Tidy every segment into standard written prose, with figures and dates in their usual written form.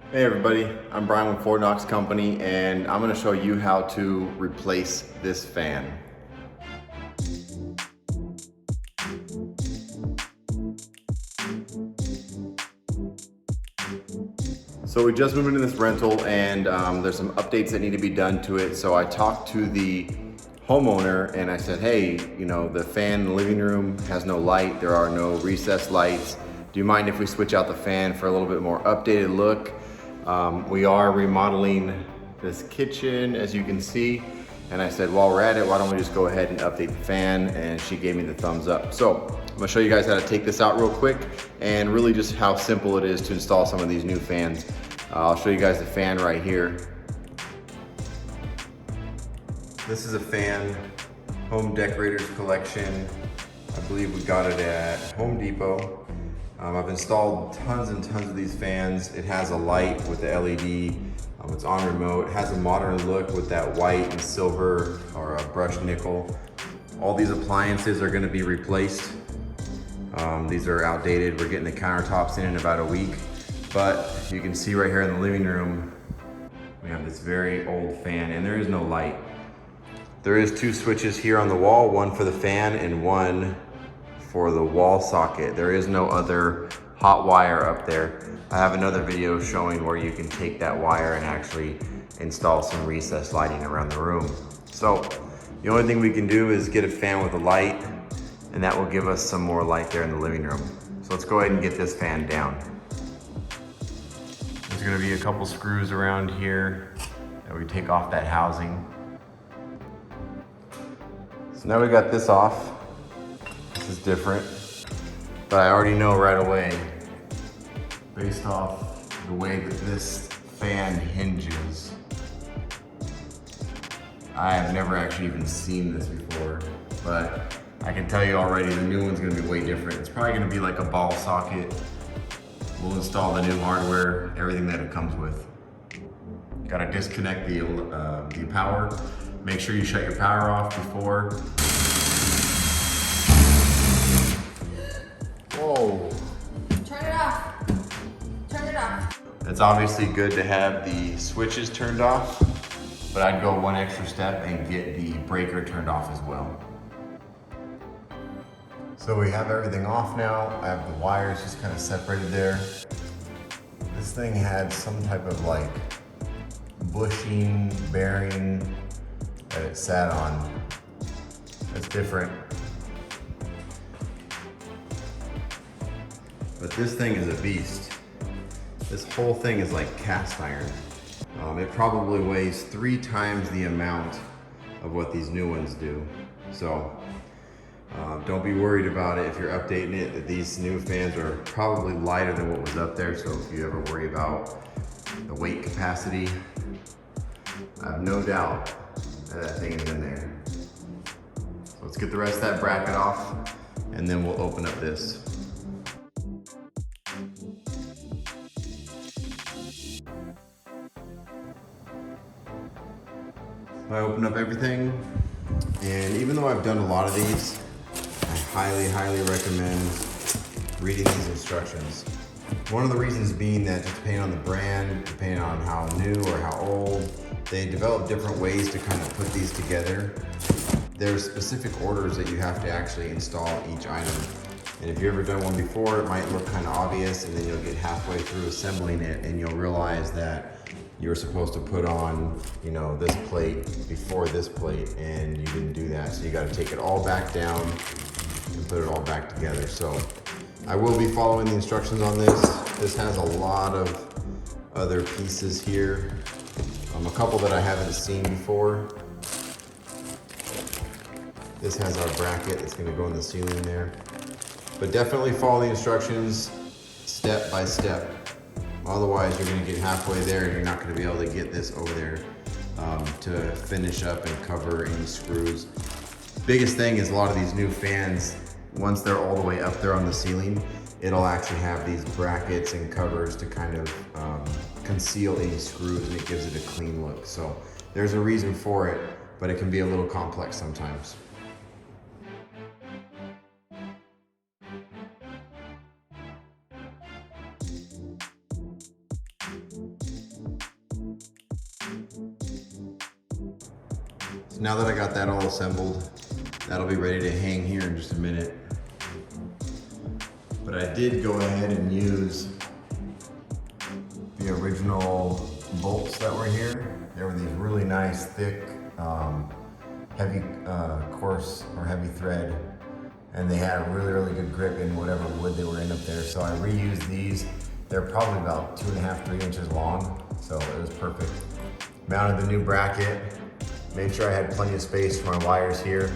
Hey everybody, I'm Brian with Knox Company, and I'm going to show you how to replace this fan. So we just moved into this rental and there's some updates that need to be done to it. So I talked to the homeowner and I said, hey, the fan in the living room has no light. There are no recessed lights. Do you mind if we switch out the fan for a little bit more updated look? We are remodeling this kitchen, as you can see. And I said, while we're at it, why don't we just go ahead and update the fan? And she gave me the thumbs up. So I'm gonna show you guys how to take this out real quick and really just how simple it is to install some of these new fans. I'll show you guys the fan right here. This is a fan, Home Decorators Collection. I believe we got it at Home Depot. I've installed tons and tons of these fans. It has a light with the LED. It's on remote. It has a modern look with that white and silver or a brushed nickel. All these appliances are gonna be replaced. These are outdated. We're getting the countertops in about a week. But you can see right here in the living room, we have this very old fan and there is no light. There is two switches here on the wall, one for the fan and one for the wall socket. There is no other hot wire up there. I have another video showing where you can take that wire and actually install some recessed lighting around the room. So the only thing we can do is get a fan with a light, and that will give us some more light there in the living room. So let's go ahead and get this fan down. There's gonna be a couple screws around here that we take off that housing. So now we got this off. This is different, but I already know right away, based off the way that this fan hinges. I have never actually even seen this before, but I can tell you already the new one's gonna be way different. It's probably gonna be like a ball socket. We'll install the new hardware, everything that it comes with. Gotta disconnect the power. Make sure you shut your power off before. Whoa. Turn it off. Turn it off. It's obviously good to have the switches turned off, but I'd go one extra step and get the breaker turned off as well. So we have everything off now. I have the wires just kind of separated there. This thing had some type of like bushing, bearing that it sat on. That's different. But this thing is a beast. This whole thing is like cast iron. It probably weighs 3 times the amount of what these new ones do. So don't be worried about it if you're updating it. These new fans are probably lighter than what was up there. So if you ever worry about the weight capacity, I have no doubt that that thing is in there. So let's get the rest of that bracket off and then we'll open up this. I open up everything, and even though I've done a lot of these, I highly recommend reading these instructions. One of the reasons being that just depending on the brand, depending on how new or how old, they develop different ways to kind of put these together. There's specific orders that you have to actually install each item. And if you've ever done one before, it might look kind of obvious, and then you'll get halfway through assembling it and you'll realize that you were supposed to put on, this plate before this plate, and you didn't do that. So you got to take it all back down and put it all back together. So I will be following the instructions on this. This has a lot of other pieces here. A couple that I haven't seen before. This has our bracket that's going to go in the ceiling there. But definitely follow the instructions step by step. Otherwise, you're going to get halfway there and you're not going to be able to get this over there to finish up and cover any screws. Biggest thing is a lot of these new fans, once they're all the way up there on the ceiling, it'll actually have these brackets and covers to kind of conceal any screws, and it gives it a clean look. So there's a reason for it, but it can be a little complex sometimes. So now that I got that all assembled, that'll be ready to hang here in just a minute. But I did go ahead and use the original bolts that were here. They were these really nice, thick, heavy coarse or heavy thread. And they had a really, really good grip in whatever wood they were in up there. So I reused these. They're probably about 2.5, 3 inches long. So it was perfect. Mounted the new bracket. Made sure I had plenty of space for my wires here.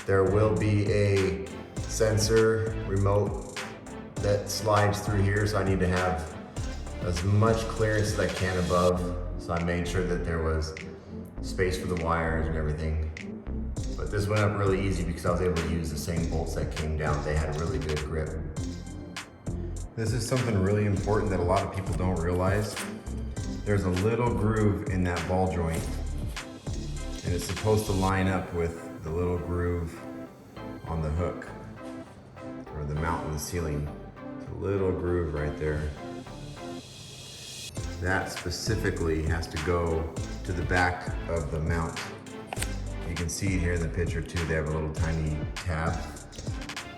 There will be a sensor remote that slides through here. So I need to have as much clearance as I can above. So I made sure that there was space for the wires and everything. But this went up really easy because I was able to use the same bolts that came down. They had a really good grip. This is something really important that a lot of people don't realize. There's a little groove in that ball joint, and it's supposed to line up with the little groove on the hook or the mount in the ceiling. It's a little groove right there. That specifically has to go to the back of the mount. You can see it here in the picture too, they have a little tiny tab.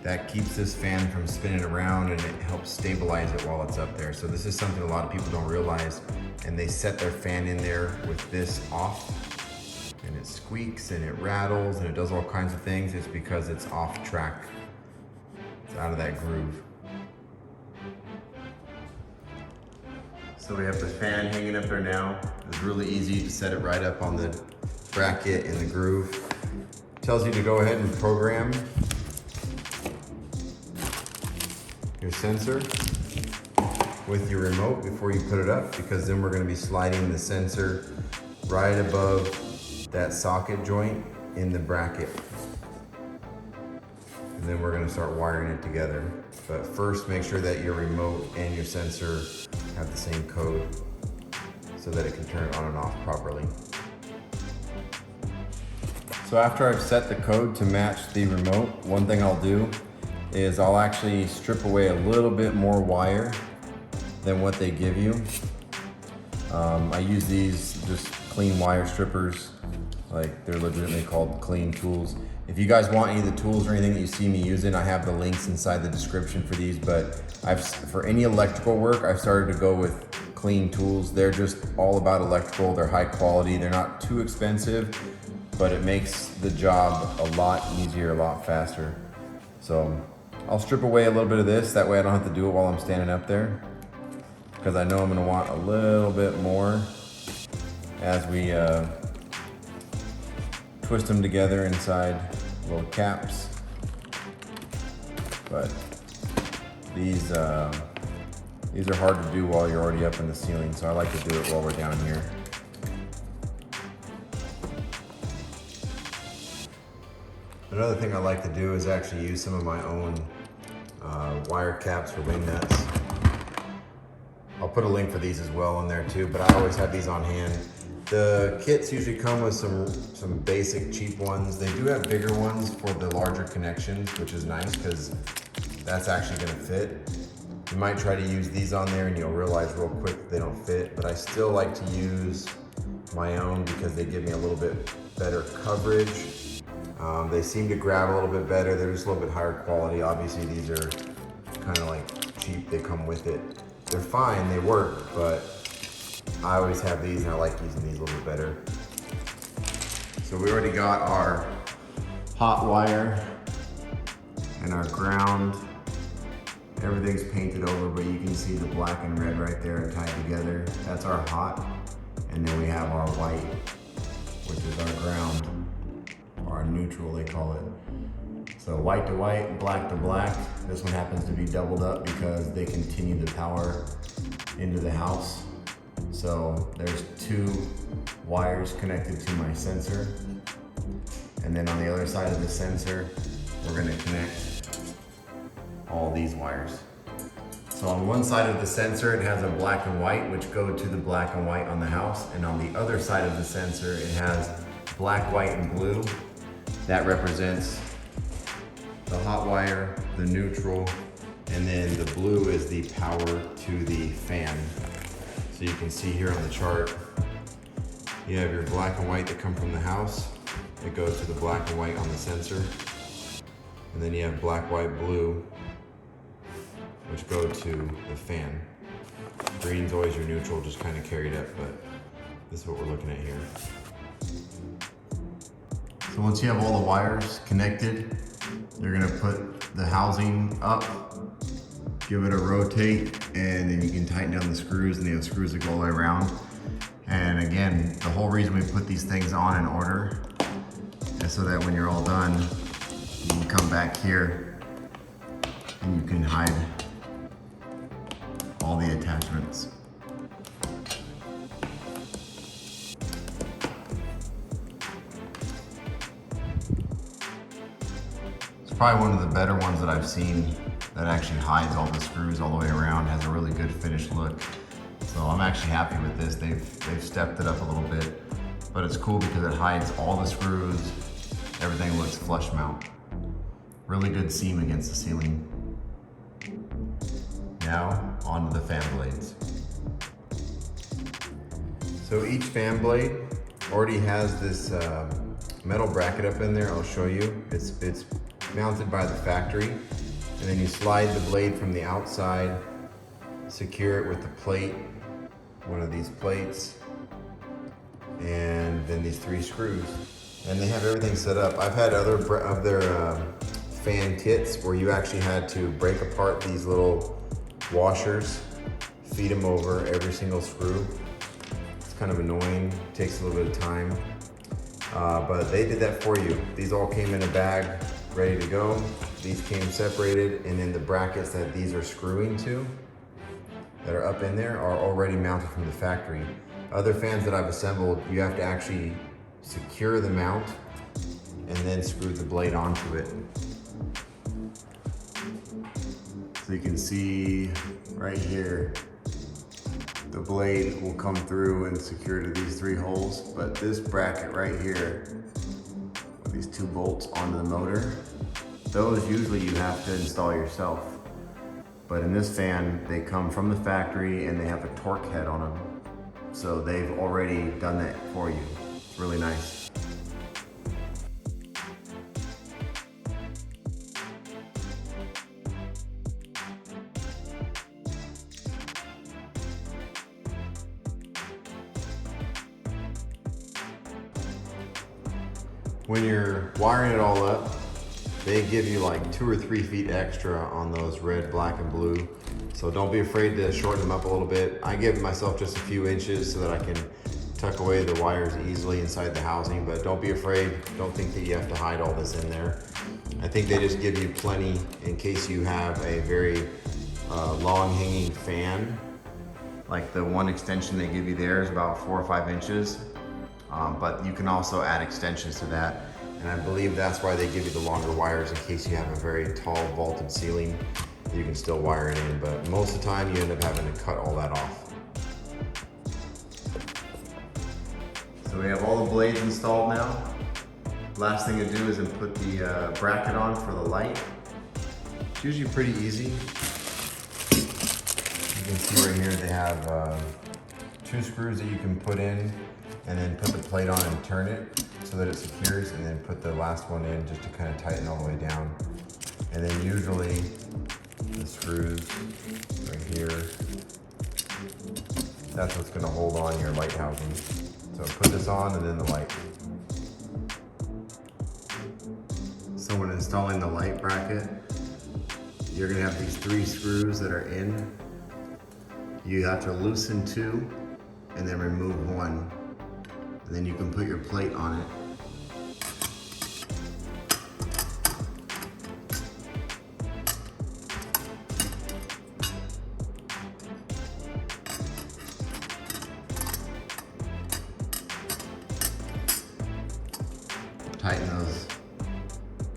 That keeps this fan from spinning around and it helps stabilize it while it's up there. So this is something a lot of people don't realize, and they set their fan in there with this off, and it squeaks and it rattles and it does all kinds of things. It's because it's off track. It's out of that groove. So we have the fan hanging up there now. It's really easy to set it right up on the bracket in the groove. Tells you to go ahead and program your sensor with your remote before you put it up, because then we're going to be sliding the sensor right above that socket joint in the bracket. And then we're going to start wiring it together. But first, make sure that your remote and your sensor have the same code so that it can turn on and off properly. So after I've set the code to match the remote, one thing I'll do is I'll actually strip away a little bit more wire than what they give you. I use these just clean wire strippers, like they're legitimately called clean tools. If you guys want any of the tools or anything that you see me using, I have the links inside the description for these, but for any electrical work, I've started to go with clean tools. They're just all about electrical, they're high quality, they're not too expensive, but it makes the job a lot easier, a lot faster. So I'll strip away a little bit of this, that way I don't have to do it while I'm standing up there, because I know I'm gonna want a little bit more as we twist them together inside little caps. But these are hard to do while you're already up in the ceiling, so I like to do it while we're down here. Another thing I like to do is actually use some of my own wire caps for wing nuts. I'll put a link for these as well in there too, but I always have these on hand. The kits usually come with some basic cheap ones. They do have bigger ones for the larger connections, which is nice because that's actually gonna fit. You might try to use these on there and you'll realize real quick that they don't fit, but I still like to use my own because they give me a little bit better coverage. They seem to grab a little bit better. They're just a little bit higher quality. Obviously these are kind of like cheap, they come with it. They're fine, they work, but I always have these and I like using these a little bit better. So we already got our hot wire and our ground. Everything's painted over, but you can see the black and red right there tied together. That's our hot. And then we have our white, which is our ground, or our neutral they call it. So white to white, black to black. This one happens to be doubled up because they continue the power into the house. So there's 2 wires connected to my sensor. And then on the other side of the sensor, we're gonna connect all these wires. So on one side of the sensor, it has a black and white, which go to the black and white on the house. And on the other side of the sensor, it has black, white, and blue. That represents the hot wire, the neutral, and then the blue is the power to the fan. So you can see here on the chart, you have your black and white that come from the house, that go to the black and white on the sensor. And then you have black, white, blue, which go to the fan. Green's always your neutral, just kind of carried up, but this is what we're looking at here. So once you have all the wires connected, you're gonna put the housing up, give it a rotate, and then you can tighten down the screws, and they have screws that go all the way around. And again, the whole reason we put these things on in order is so that when you're all done, you can come back here and you can hide all the attachments. It's probably one of the better ones that I've seen that actually hides all the screws all the way around, has a really good finished look. So I'm actually happy with this. They've stepped it up a little bit, but it's cool because it hides all the screws. Everything looks flush mount. Really good seam against the ceiling. Now, onto the fan blades. So each fan blade already has this metal bracket up in there. I'll show you. It's mounted by the factory, and then you slide the blade from the outside, secure it with the plate, one of these plates, and then these 3 screws. And they have everything set up. I've had other of their fan kits where you actually had to break apart these little washers, feed them over every single screw. It's kind of annoying, takes a little bit of time, but they did that for you. These all came in a bag, ready to go. These came separated, and then the brackets that these are screwing to, that are up in there, are already mounted from the factory. Other fans that I've assembled, you have to actually secure the mount and then screw the blade onto it. So you can see right here, the blade will come through and secure to these 3 holes, but this bracket right here, with these 2 bolts onto the motor, those usually you have to install yourself. But in this fan, they come from the factory and they have a torque head on them. So they've already done that for you. It's really nice. When you're wiring it all up, they give you like 2 or 3 feet extra on those red, black, and blue. So don't be afraid to shorten them up a little bit. I give myself just a few inches so that I can tuck away the wires easily inside the housing, but don't be afraid. Don't think that you have to hide all this in there. I think they just give you plenty in case you have a very long hanging fan. Like the one extension they give you there is about 4 or 5 inches. But you can also add extensions to that. And I believe that's why they give you the longer wires, in case you have a very tall vaulted ceiling. You can still wire it in, but most of the time you end up having to cut all that off. So we have all the blades installed now. Last thing to do is put the bracket on for the light. It's usually pretty easy. You can see right here they have 2 screws that you can put in, and then put the plate on and turn it so that it secures, and then put the last one in just to kind of tighten all the way down. And then usually the screws right here, that's what's going to hold on your light housing. So put this on and then the light. So when installing the light bracket, you're going to have these 3 screws that are in. You have to loosen 2 and then remove 1. And then you can put your plate on it.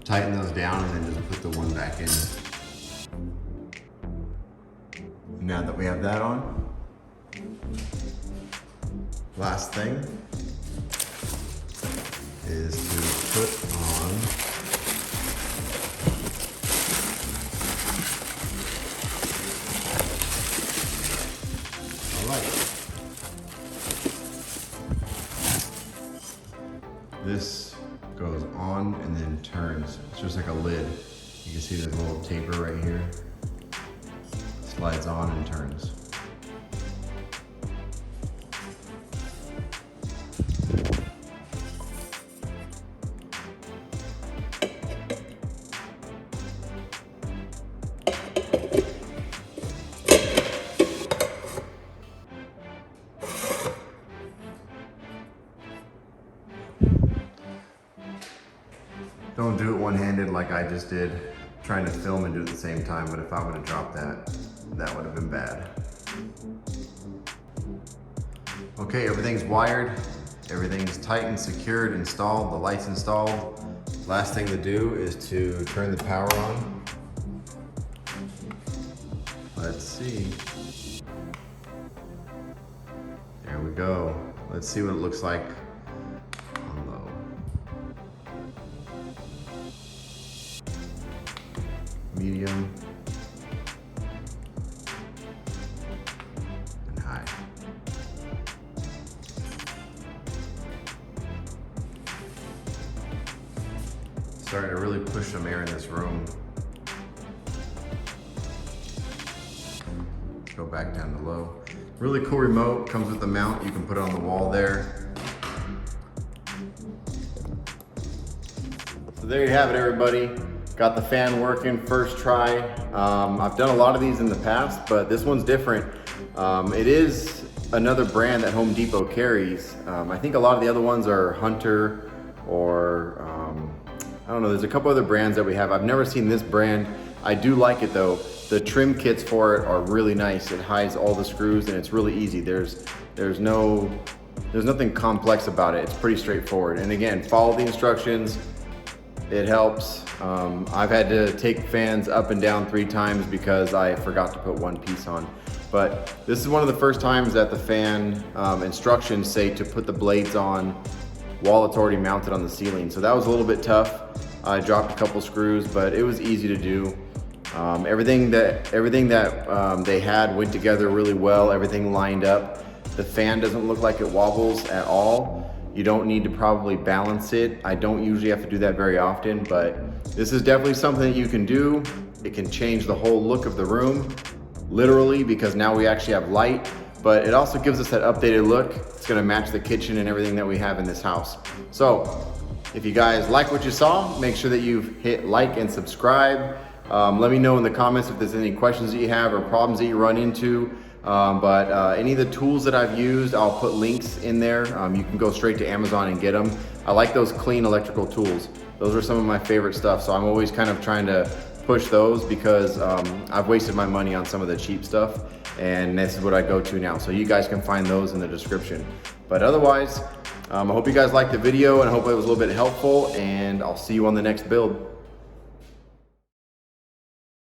Tighten those down, and then just put the one back in. Now that we have that on, last thing is to put on a light. This goes on and then turns. It's just like a lid. You can see there's a little taper right here. Slides on and turns. Don't do it one-handed like I just did, trying to film and do it at the same time, but if I would have dropped that, that would have been bad. Okay, everything's wired, everything's tight and secured, installed, the light's installed. Last thing to do is to turn the power on. Let's see. There we go. Let's see what it looks like on low. Medium, and high. Starting to really push some air in this room. Let's go back down to low. Really cool remote, comes with the mount. You can put it on the wall there. So there you have it, everybody. Got the fan working, first try. I've done a lot of these in the past, but this one's different. It is another brand that Home Depot carries. I think a lot of the other ones are Hunter or I don't know, there's a couple other brands that we have. I've never seen this brand. I do like it though. The trim kits for it are really nice. It hides all the screws and it's really easy. There's nothing complex about it. It's pretty straightforward. And again, follow the instructions. It helps. I've had to take fans up and down 3 times because I forgot to put one piece on. But this is one of the first times that the fan instructions say to put the blades on while it's already mounted on the ceiling. So that was a little bit tough. I dropped a couple screws, but it was easy to do. Everything that they had went together really well. Everything lined up. The fan doesn't look like it wobbles at all. You don't need to probably balance it. I don't usually have to do that very often, but this is definitely something that you can do. It can change the whole look of the room, literally, because now we actually have light, but it also gives us that updated look. It's gonna match the kitchen and everything that we have in this house. So if you guys like what you saw, make sure that you've hit like and subscribe. Let me know in the comments if there's any questions that you have or problems that you run into. Any of the tools that I've used, I'll put links in there. You can go straight to Amazon and get them. I like those clean electrical tools. Those are some of my favorite stuff. So I'm always kind of trying to push those because I've wasted my money on some of the cheap stuff. And this is what I go to now. So you guys can find those in the description. But otherwise, I hope you guys liked the video and I hope it was a little bit helpful, and I'll see you on the next build.